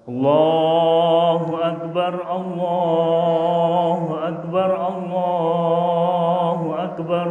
Allahu Akbar, Allahu Akbar, Allahu Akbar,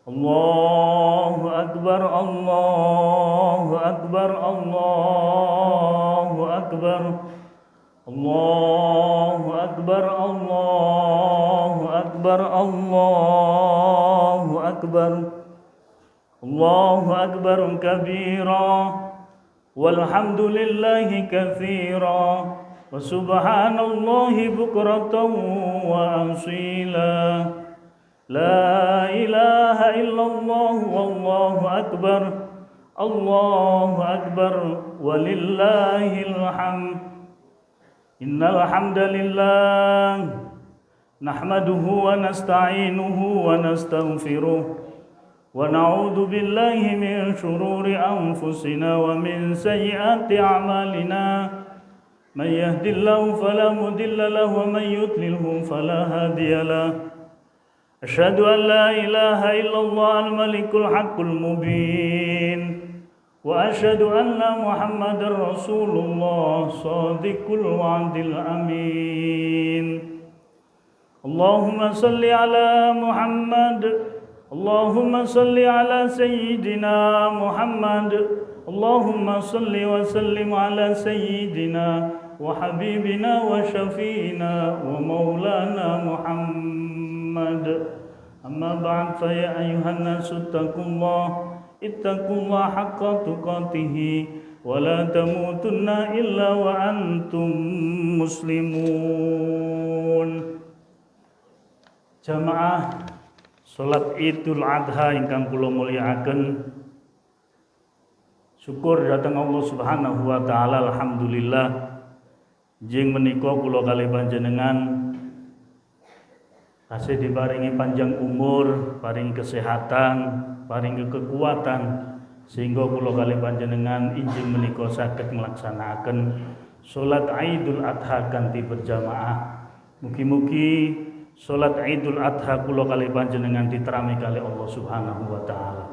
Allahu Akbar, Allahu Akbar, Allahu Akbar, Allahu Akbar, Allahu Akbar, Allahu Akbar, Allahu Akbar kabira, walhamdulillahi katsira, wa subhanallahi bukratan wa asila. La ilaha illallah wallahu akbar, Allahu akbar, walillahil hamd. Innal hamdalillah nahmaduhu wa nasta'inuhu wa nastaghfiruh wa na'udzu billahi min shururi anfusina wa min sayyiati a'malina. May yahdihillahu fala mudilla lahu wa may yudlilhu fala hadiya lahu. Asyhadu an la ilaha illallah al-malikul haqqul mubin wa asyhadu anna Muhammadar Rasulullah shadiqul wa'dil amin. Allahumma salli ala Muhammad, Allahumma salli ala sayyidina Muhammad, Allahumma salli wa sallim ala sayyidina wa habibina wa syafiina wa maulana Muhammad. Amma ba'd, fa ya ayyuhan nasu ittaqullaha haqqa tuqatih wa la tamutunna illa wa antum muslimun. Jamaah salat Idul Adha ingkang kula mulyakaken, syukur dhateng Allah Subhanahu wa taala, alhamdulillah jeng menika kula kalih panjenengan tasih diparingi panjang umur, paring kesehatan, paring kekuatan, sehingga kula kalih panjenengan injing menika saged melaksanaken salat Idul Adha kanthi berjamaah. Mugi-mugi salat Idul Adha kula kalih panjenengan diterami kalih Allah Subhanahu wa taala.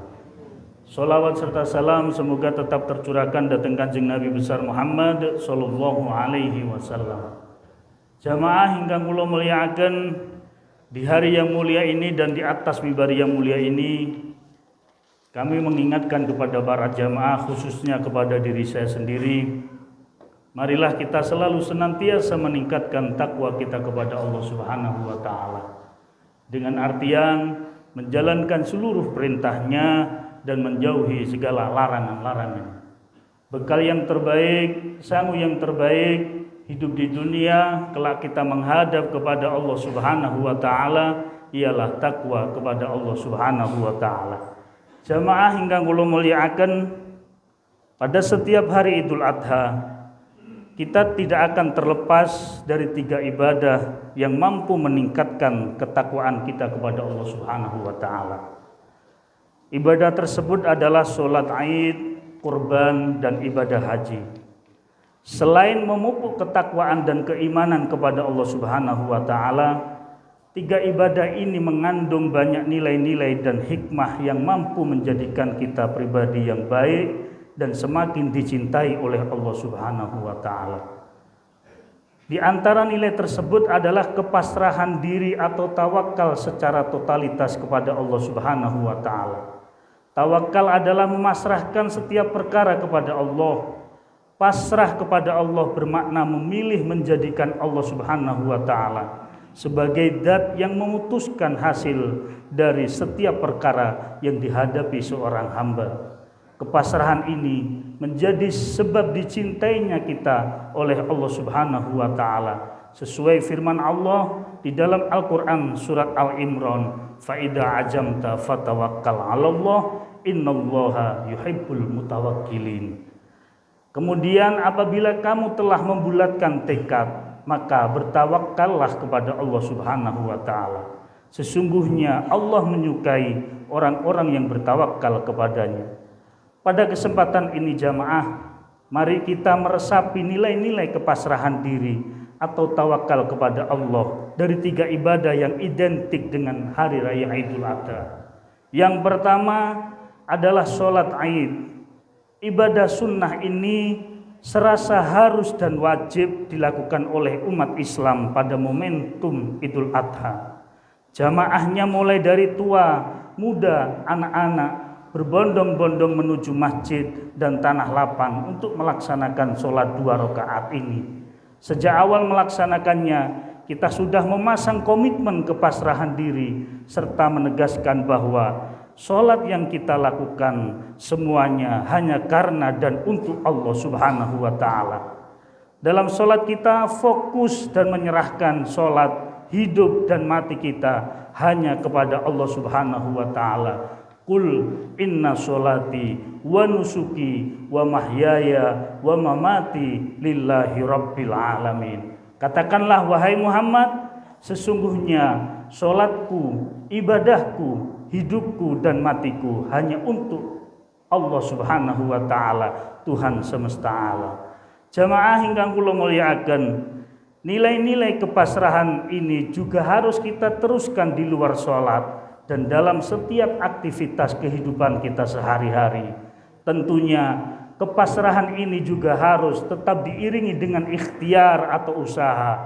Sholawat serta salam semoga tetap tercurahkan dhateng Kanjeng Nabi besar Muhammad sallallahu alaihi wasallam. Jamaah ingkang kula mulyakaken, di hari yang mulia ini dan di atas mimbar yang mulia ini, kami mengingatkan kepada para jamaah, khususnya kepada diri saya sendiri, marilah kita selalu senantiasa meningkatkan takwa kita kepada Allah Subhanahu wa taala, dengan artian menjalankan seluruh perintahnya dan menjauhi segala larangan-larangan. Bekal yang terbaik, sangu yang terbaik hidup di dunia kelak kita menghadap kepada Allah Subhanahu wa taala ialah takwa kepada Allah Subhanahu wa taala. Jamaah ingkang kula mulyakaken, pada setiap hari Idul Adha kita tidak akan terlepas dari 3 ibadah yang mampu meningkatkan ketakwaan kita kepada Allah Subhanahu wa taala. Ibadah tersebut adalah salat Id, kurban, dan ibadah haji. Selain memupuk ketakwaan dan keimanan kepada Allah Subhanahu wa taala, 3 ibadah ini mengandung banyak nilai-nilai dan hikmah yang mampu menjadikan kita pribadi yang baik dan semakin dicintai oleh Allah Subhanahu wa taala. Di antara nilai tersebut adalah kepasrahan diri atau tawakal secara totalitas kepada Allah Subhanahu wa taala. Tawakal adalah memasrahkan setiap perkara kepada Allah. Pasrah kepada Allah bermakna memilih menjadikan Allah Subhanahu wa taala sebagai zat yang memutuskan hasil dari setiap perkara yang dihadapi seorang hamba. Kepasrahan ini menjadi sebab dicintainya kita oleh Allah Subhanahu wa taala, sesuai firman Allah di dalam Al-Qur'an surat Al-Imran, fa idza ajamta fatawakkal 'alallah innallaha yuhibbul mutawakkilin. Kemudian apabila kamu telah membulatkan tekad, maka bertawakallah kepada Allah Subhanahu wa taala. Sesungguhnya Allah menyukai orang-orang yang bertawakal kepadanya. Pada kesempatan ini jamaah, mari kita meresapi nilai-nilai kepasrahan diri atau tawakal kepada Allah dari 3 ibadah yang identik dengan hari raya Idul Adha. Yang pertama adalah sholat Id. Ibadah sunnah ini serasa harus dan wajib dilakukan oleh umat Islam pada momentum Idul Adha. Jamaahnya mulai dari tua, muda, anak-anak berbondong-bondong menuju masjid dan tanah lapang untuk melaksanakan sholat 2 rakaat ini. Sejak awal melaksanakannya, kita sudah memasang komitmen kepasrahan diri serta menegaskan bahwa sholat yang kita lakukan semuanya hanya karena dan untuk Allah Subhanahu wa Ta'ala. Dalam sholat kita fokus dan menyerahkan sholat, hidup dan mati kita hanya kepada Allah Subhanahu wa Ta'ala. Qul inna sholati wa nusuki wa mahyaya wa mamati lillahi rabbil alamin. Katakanlah wahai Muhammad, sesungguhnya sholatku, ibadahku, hidupku dan matiku hanya untuk Allah Subhanahu wa Ta'ala, Tuhan semesta alam. Jamaah ingkang kula mulyakaken, nilai-nilai kepasrahan ini juga harus kita teruskan di luar sholat dan dalam setiap aktivitas kehidupan kita sehari-hari. Tentunya kepasrahan ini juga harus tetap diiringi dengan ikhtiar atau usaha,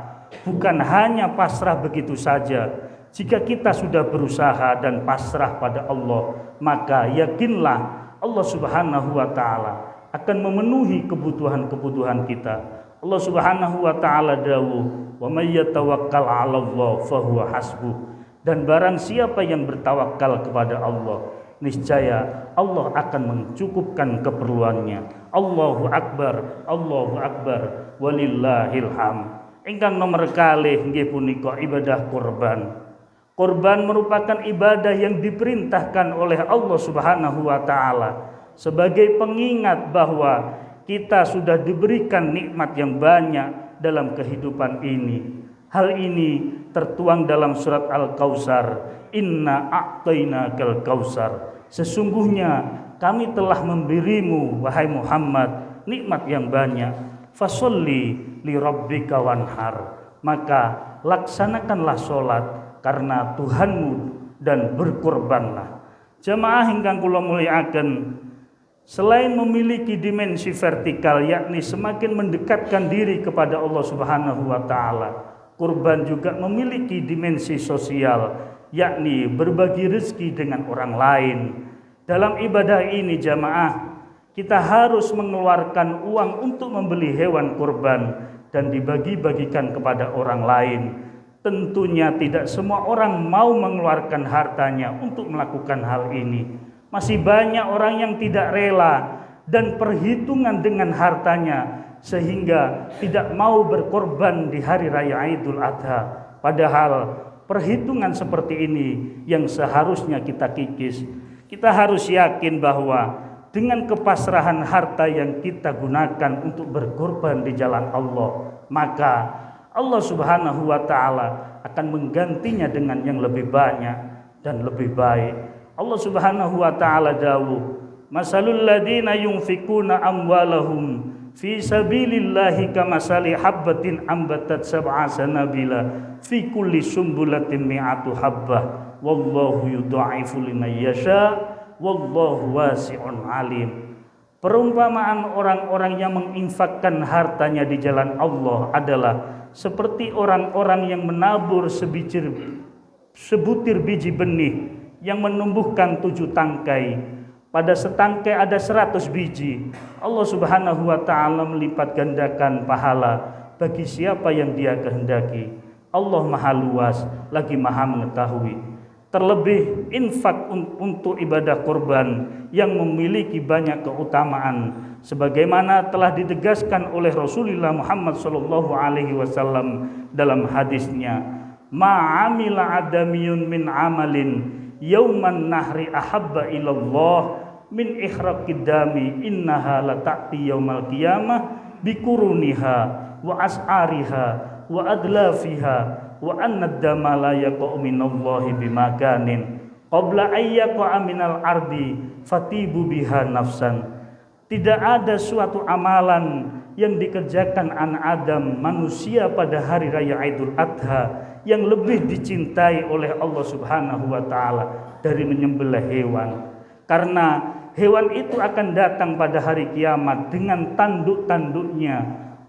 bukan hanya pasrah begitu saja. Jika kita sudah berusaha dan pasrah pada Allah, maka yakinlah Allah Subhanahu wa Ta'ala akan memenuhi kebutuhan-kebutuhan kita. Allah Subhanahu wa Ta'ala dawuh, "Wa may yatawakkal 'alallah fahuwa hasbuh." Dan barang siapa yang bertawakal kepada Allah, niscaya Allah akan mencukupkan keperluannya. Allahu Akbar, walillahil hamd. Ingkang nomor kalih nggih punika ibadah kurban. Kurban merupakan ibadah yang diperintahkan oleh Allah Subhanahu wa Ta'ala sebagai pengingat bahwa kita sudah diberikan nikmat yang banyak dalam kehidupan ini. Hal ini tertuang dalam surat Al-Kautsar, "Inna a'tainakal kautsar." Sesungguhnya kami telah memberimu wahai Muhammad nikmat yang banyak. Fasholli li rabbika wanhar. Maka laksanakanlah sholat karena Tuhanmu dan berkurbanlah. Jamaah ingkang kula mulyakaken, selain memiliki dimensi vertikal yakni semakin mendekatkan diri kepada Allah Subhanahu wa Ta'ala, kurban juga memiliki dimensi sosial, yakni berbagi rezeki dengan orang lain. Dalam ibadah ini jamaah, kita harus mengeluarkan uang untuk membeli hewan kurban dan dibagi-bagikan kepada orang lain. Tentunya tidak semua orang mau mengeluarkan hartanya untuk melakukan hal ini. Masih banyak orang yang tidak rela dan perhitungan dengan hartanya sehingga tidak mau berkorban di hari raya Idul Adha. Padahal perhitungan seperti ini yang seharusnya kita kikis. Kita harus yakin bahwa dengan kepasrahan harta yang kita gunakan untuk berkorban di jalan Allah, maka Allah Subhanahu wa Ta'ala akan menggantinya dengan yang lebih banyak dan lebih baik. Allah Subhanahu wa Ta'ala dawuh, "Masalul ladina yunfikuna amwalahum fi sabilillahi kamasali habbatin ambatat sab'a sanabila fi kulli sumbulatin mi'atu habbah wallahu yudha'ifu liman yasha wallahu wasi'un alim." Perumpamaan orang-orang yang menginfakkan hartanya di jalan Allah adalah seperti orang-orang yang menabur sebutir biji benih yang menumbuhkan 7 tangkai. Pada setangkai ada 100 biji. Allah Subhanahu wa Ta'ala melipat gandakan pahala bagi siapa yang Dia kehendaki. Allah Maha luas lagi Maha mengetahui. Terlebih infak untuk ibadah kurban yang memiliki banyak keutamaan sebagaimana telah ditegaskan oleh Rasulullah Muhammad sallallahu alaihi wasallam dalam hadisnya, "Ma'amila adamiyun min amalin yauman nahri ahabba ilallah min ikhraqid dami innaha la ta'ti yaumal qiyamah bikuruniha wa as'ariha wa adlafiha wa anna ad-dama la yaqa'u minallahi bimakanin qabla ayyaqa minal ardi fatibu biha nafsan." Tidak ada suatu amalan yang dikerjakan anak Adam manusia pada hari raya Idul Adha yang lebih dicintai oleh Allah Subhanahu wa Ta'ala dari menyembelih hewan. Karena hewan itu akan datang pada hari kiamat dengan tanduk-tanduknya,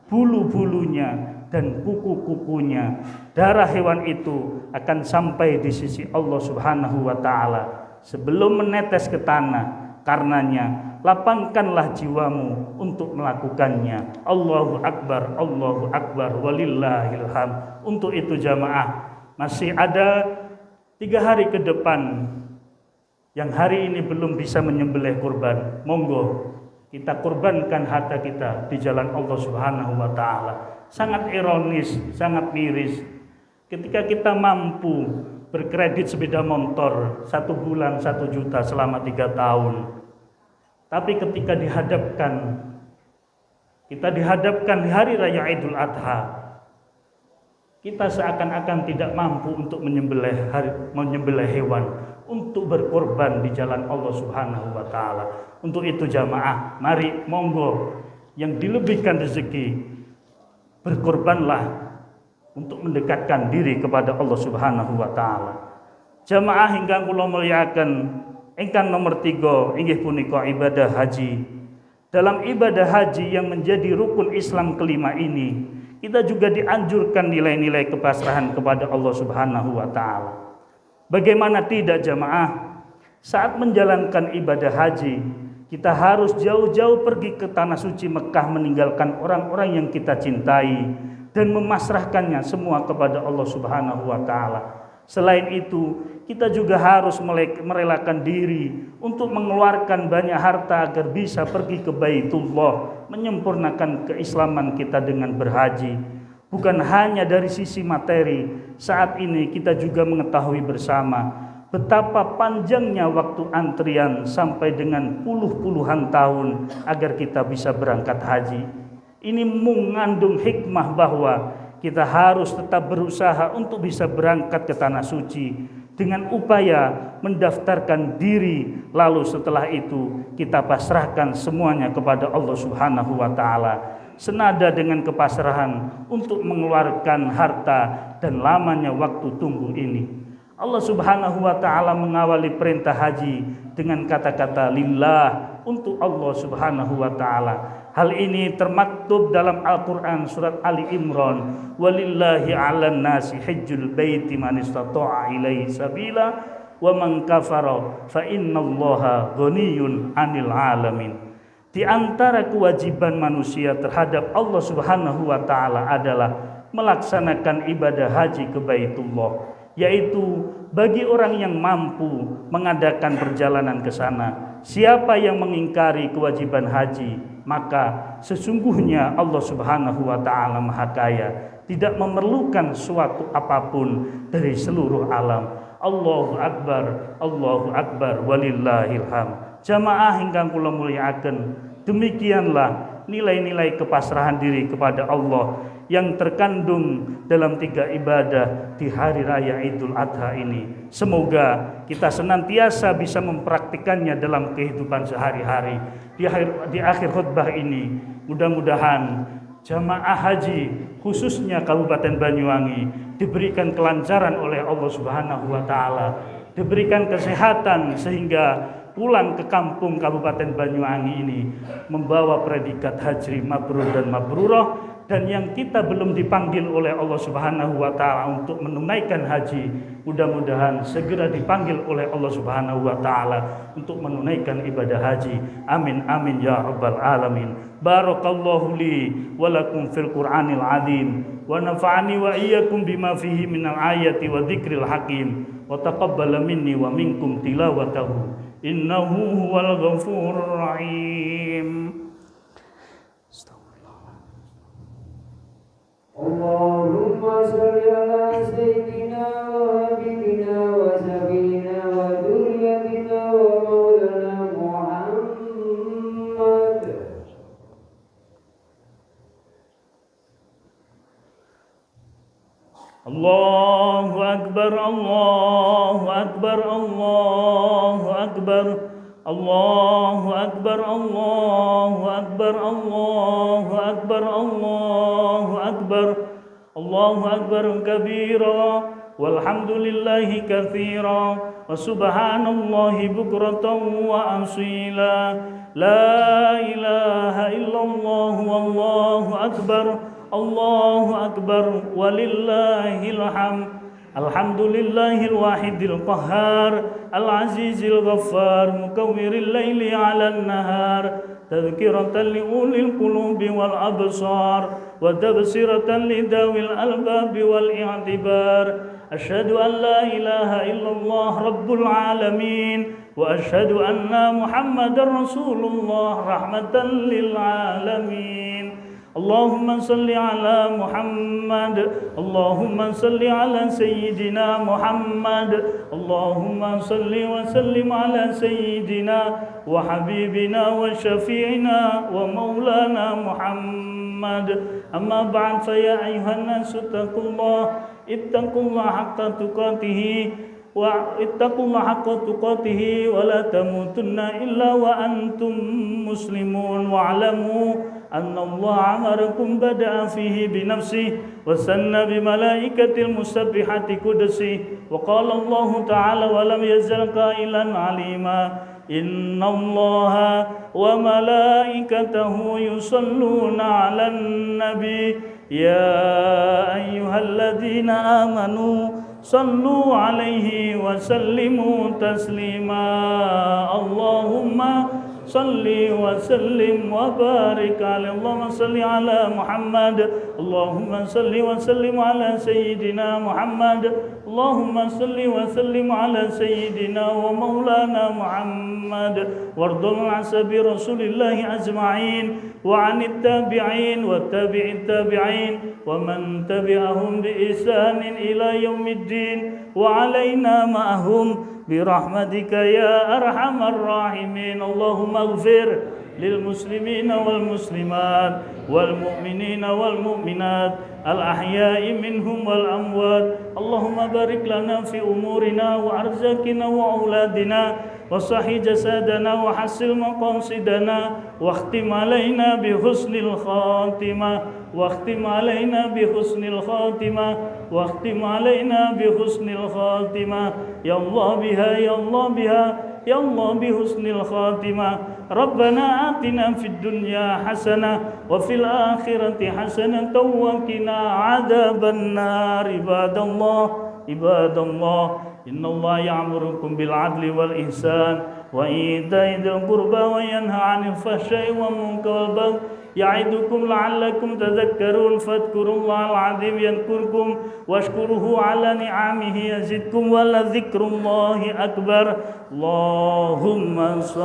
bulu-bulunya, dan kuku-kukunya. Darah hewan itu akan sampai di sisi Allah Subhanahu wa Ta'ala sebelum menetes ke tanah. Karenanya lapangkanlah jiwamu untuk melakukannya. Allahu Akbar, walillahil hamd. Untuk itu jamaah, masih ada 3 hari ke depan yang hari ini belum bisa menyembelih kurban. Monggo kita kurbankan harta kita di jalan Allah Subhanahu wa Ta'ala. Sangat ironis, sangat miris ketika kita mampu berkredit sepeda motor 1 bulan 1 juta selama 3 tahun. Tapi ketika kita dihadapkan di hari raya Idul Adha, kita seakan-akan tidak mampu untuk menyembelih hewan, untuk berkorban di jalan Allah Subhanahu wa Ta'ala. Untuk itu jamaah, mari monggo yang dilebihkan rezeki, berkorbanlah untuk mendekatkan diri kepada Allah Subhanahu wa Ta'ala. Jamaah ingkang kula mulyakaken, ingkang nomor 3 inggih punika ibadah haji. Dalam ibadah haji yang menjadi rukun Islam kelima ini, kita juga dianjurkan nilai-nilai kepasrahan kepada Allah Subhanahu wa Ta'ala. Bagaimana tidak jamaah? Saat menjalankan ibadah haji, kita harus jauh-jauh pergi ke tanah suci Mekah, meninggalkan orang-orang yang kita cintai dan memasrahkannya semua kepada Allah Subhanahu wa Ta'ala. Selain itu, kita juga harus merelakan diri untuk mengeluarkan banyak harta agar bisa pergi ke Baitullah, menyempurnakan keislaman kita dengan berhaji. Bukan hanya dari sisi materi, saat ini kita juga mengetahui bersama betapa panjangnya waktu antrian sampai dengan puluhan tahun agar kita bisa berangkat haji. Ini mengandung hikmah bahwa kita harus tetap berusaha untuk bisa berangkat ke tanah suci dengan upaya mendaftarkan diri, lalu setelah itu kita pasrahkan semuanya kepada Allah Subhanahu wa Ta'ala, senada dengan kepasrahan untuk mengeluarkan harta dan lamanya waktu tunggu ini. Allah Subhanahu wa Ta'ala mengawali perintah haji dengan kata-kata lillah, untuk Allah Subhanahu wa Ta'ala. Hal ini termaktub dalam Al-Quran surat Ali Imran, walillahi 'alan nasi hajjul baiti man istata'a ilaihi sabila wa man kafara fa innallaha ghaniyun 'anil 'alamin. Di antara kewajiban manusia terhadap Allah Subhanahu wa Ta'ala adalah melaksanakan ibadah haji ke Baitullah, yaitu bagi orang yang mampu mengadakan perjalanan ke sana. Siapa yang mengingkari kewajiban haji, maka sesungguhnya Allah Subhanahu wa Ta'ala Maha Kaya, tidak memerlukan suatu apapun dari seluruh alam. Allahu Akbar, walillahil hamd. Jamaah ingkang kula mulyakaken, demikianlah nilai-nilai kepasrahan diri kepada Allah yang terkandung dalam 3 ibadah di hari raya Idul Adha ini. Semoga kita senantiasa bisa mempraktikannya dalam kehidupan sehari-hari. Di akhir khutbah ini, mudah-mudahan jamaah haji khususnya Kabupaten Banyuwangi diberikan kelancaran oleh Allah Subhanahu wa Ta'ala, diberikan kesehatan sehingga pulang ke kampung Kabupaten Banyuwangi ini membawa predikat haji mabrur dan mabrurah. Dan yang kita belum dipanggil oleh Allah Subhanahu wa Ta'ala untuk menunaikan haji, mudah-mudahan segera dipanggil oleh Allah Subhanahu wa Ta'ala untuk menunaikan ibadah haji. Amin amin ya rabbal alamin. Barakallahu li wa lakum fil Qur'anil azim wa nafa'ani wa iyyakum bima fihi minal ayati wa dzikril hakim wa taqabbala minni wa minkum tilawatahu innahu huwal ghafurur rahim. Allahumma sholli ala sayyidina wa habibina wa safina wa dhurriyyatina wa maulana Muhammad. Allahu Akbar, Allahu Akbar, Allahu Akbar. Allahu Akbar, Allahu Akbar, Allahu Akbar, Allahu Akbar. Allahu Akbar kabira والحمد لله كثيرا وسبحان الله بكرة وأصيلا لا إله إلا الله والله أكبر الله أكبر ولله الحمد الحمد لله الواحد القهار العزيز الغفار مكور الليل على النهار تذكرة لأولي القلوب والأبصار وتبصرة لذوي الألباب والاعتبار أشهد أن لا إله إلا الله رب العالمين وأشهد أن محمد رسول الله رحمة للعالمين اللهم صل على محمد اللهم صل على سيدنا محمد اللهم صل وسلم على سيدنا وحبيبنا وشفيعنا ومولانا محمد أما بعد فيا أيها الناس اتقوا الله حق تقاته واتقوا الله حق تقاته ولا تموتن إلا وأنتم مسلمون واعلموا أن الله أمركم بدأ فيه بنفسه وسن بملائكة المسبحة قدسه وقال الله تعالى ولم يزل قائلا عليما إن الله وملائكته يصلون على النبي يا أيها الذين آمنوا صلوا عليه وسلموا تسليما اللهم صل وسلم وبارك على اللهم صل على محمد اللهم صل وسلم على سيدنا محمد اللهم صل وسلم على سيدنا ومولانا محمد وارض عن أصحاب رسول الله أجمعين وعن التابعين والتابع التابعين ومن تبعهم بإحسان إلى يوم الدين وعلينا معهم برحمتك يا أرحم الراحمين اللهم اغفر للمسلمين والمسلمات والمؤمنين والمؤمنات الأحياء منهم والأموات اللهم بارك لنا في أمورنا وأرزاقنا وأولادنا وصحي جسدنا وحسن مقاصدنا واختم علينا بحسن الخاتمة واختم علينا بحسن الخاتمة واختم علينا بحسن الخاتمة يا الله بها يا الله بها يا الله بحسن الخاتمة ربنا آتنا في الدنيا حسنة وفي الآخرة حسنة وقنا عذاب النار عباد الله إن الله يأمركم بالعدل والإحسان وإيتاء ذي القربى وينهى عن الفحشاء والمنكر والبغي يعظكم لعلكم تذكرون فاذكروا الله العظيم يذكركم واشكروه على نعمه يزدكم ولذكر الله أكبر اللهم صل